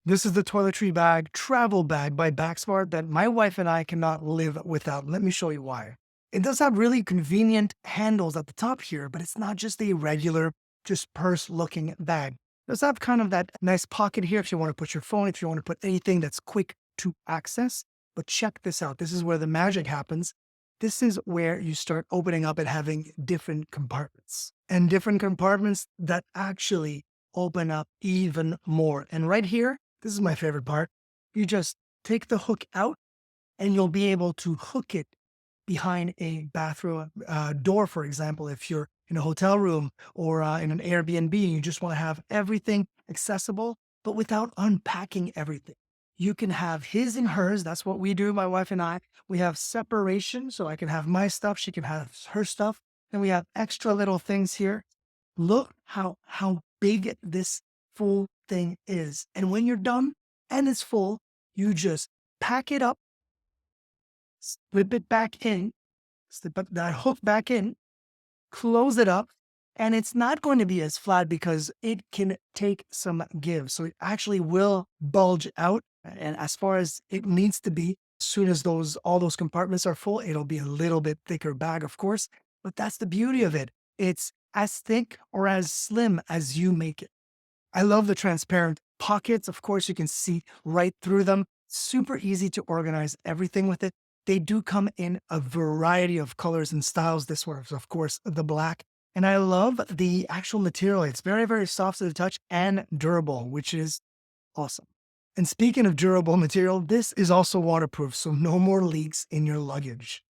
This is the Toiletry bag, travel bag by BAGSMART that my wife and I cannot live without. Let me show you why. It does have really convenient handles at the top here, but it's not just a regular, just purse-looking bag. It does have kind of that nice pocket here if you want to put your phone, if you want to put anything that's quick to access. But check this out. This is where the magic happens. This is where you start opening up and having different compartments and different compartments that actually open up even more. And right here, this is my favorite part. You just take the hook out and you'll be able to hook it behind a bathroom door, for example, if you're in a hotel room or in an Airbnb and you just want to have everything accessible, but without unpacking everything. You can have his and hers. That's what we do, my wife and I. We have separation, so I can have my stuff, she can have her stuff. And we have extra little things here. Look how big this full thing is. And when you're done and it's full, you just pack it up, slip it back in, slip that hook back in, close it up, and it's not going to be as flat because it can take some give. So it actually will bulge out. And as far as it needs to be, as soon as all those compartments are full, it'll be a little bit thicker bag, of course. But that's the beauty of it. It's as thick or as slim as you make it. I love the transparent pockets. Of course, you can see right through them. Super easy to organize everything with it. They do come in a variety of colors and styles. This one is, of course, the black. And I love the actual material. It's very, very soft to the touch and durable, which is awesome. And speaking of durable material, this is also waterproof, so no more leaks in your luggage.